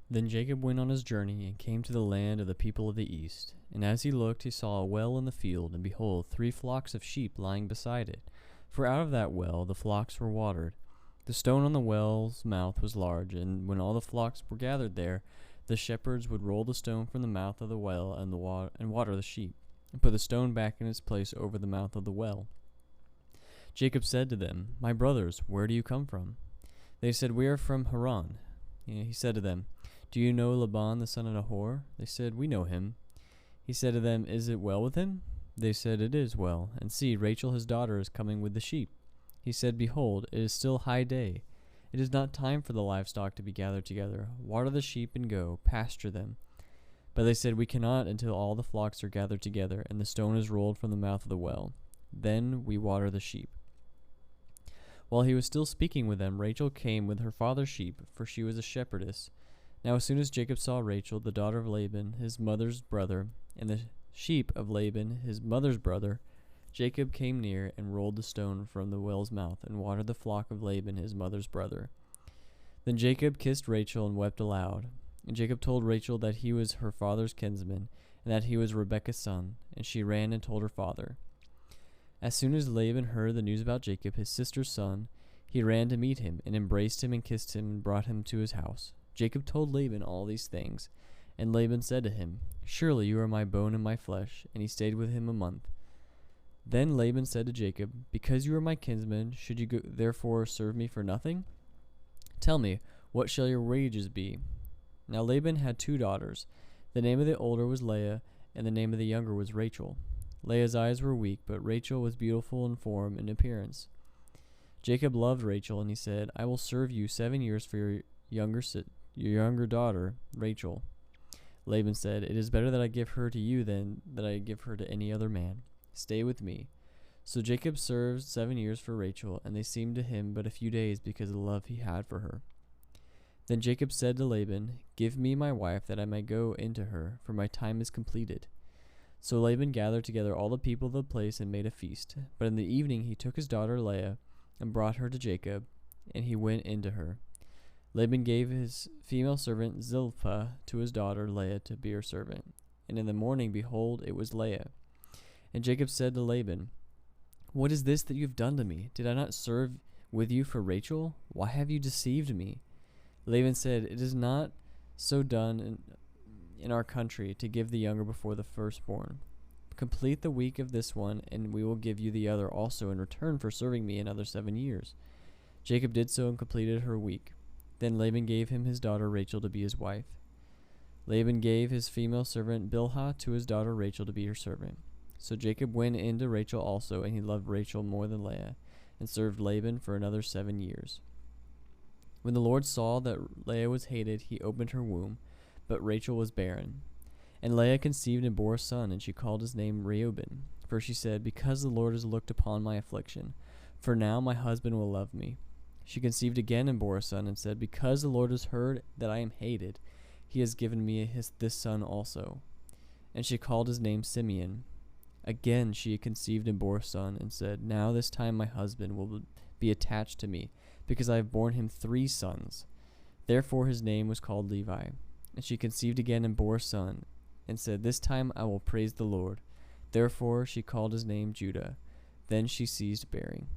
Then Jacob went on his journey and came to the land of the people of the east. And as he looked, he saw a well in the field, and behold, 3 flocks of sheep lying beside it. For out of that well the flocks were watered. The stone on the well's mouth was large, and when all the flocks were gathered there, the shepherds would roll the stone from the mouth of the well and water the sheep, and put the stone back in its place over the mouth of the well. Jacob said to them, "My brothers, where do you come from?" They said, "We are from Haran." He said to them, "Do you know Laban the son of Nahor?" They said, "We know him." He said to them, "Is it well with him?" They said, "It is well. And see, Rachel his daughter is coming with the sheep." He said, "Behold, it is still high day. It is not time for the livestock to be gathered together. Water the sheep and go, pasture them." But they said, "We cannot until all the flocks are gathered together, and the stone is rolled from the mouth of the well. Then we water the sheep." While he was still speaking with them, Rachel came with her father's sheep, for she was a shepherdess. Now as soon as Jacob saw Rachel, the daughter of Laban, his mother's brother, and the sheep of Laban, his mother's brother, Jacob came near and rolled the stone from the well's mouth and watered the flock of Laban, his mother's brother. Then Jacob kissed Rachel and wept aloud. And Jacob told Rachel that he was her father's kinsman, and that he was Rebekah's son, and she ran and told her father. As soon as Laban heard the news about Jacob, his sister's son, he ran to meet him, and embraced him and kissed him, and brought him to his house. Jacob told Laban all these things, and Laban said to him, "Surely you are my bone and my flesh," and he stayed with him a month. Then Laban said to Jacob, "Because you are my kinsman, should you therefore serve me for nothing? Tell me, what shall your wages be?" Now Laban had 2 daughters. The name of the older was Leah, and the name of the younger was Rachel. Leah's eyes were weak, but Rachel was beautiful in form and appearance. Jacob loved Rachel, and he said, "I will serve you 7 years for your younger daughter, Rachel." Laban said, "It is better that I give her to you than that I give her to any other man. Stay with me." So Jacob served 7 years for Rachel, and they seemed to him but a few days because of the love he had for her. Then Jacob said to Laban, "Give me my wife, that I may go into her, for my time is completed." So Laban gathered together all the people of the place and made a feast. But in the evening he took his daughter Leah and brought her to Jacob, and he went into her. Laban gave his female servant Zilpah to his daughter Leah to be her servant. And in the morning, behold, it was Leah. And Jacob said to Laban, "What is this that you have done to me? Did I not serve with you for Rachel? Why have you deceived me?" Laban said, "It is not so done in our country to give the younger before the firstborn. Complete the week of this one, and we will give you the other also in return for serving me another 7 years." Jacob did so and completed her week. Then Laban gave him his daughter Rachel to be his wife. Laban gave his female servant Bilhah to his daughter Rachel to be her servant. So Jacob went into Rachel also, and he loved Rachel more than Leah, and served Laban for another 7 years. When the Lord saw that Leah was hated, he opened her womb, but Rachel was barren. And Leah conceived and bore a son, and she called his name Reuben. For she said, "Because the Lord has looked upon my affliction, for now my husband will love me." She conceived again and bore a son, and said, "Because the Lord has heard that I am hated, he has given me this son also." And she called his name Simeon. Again she conceived and bore a son, and said, "Now this time my husband will be attached to me, because I have borne him 3 sons. Therefore his name was called Levi. And she conceived again and bore a son, and said, "This time I will praise the Lord." Therefore she called his name Judah. Then she ceased bearing.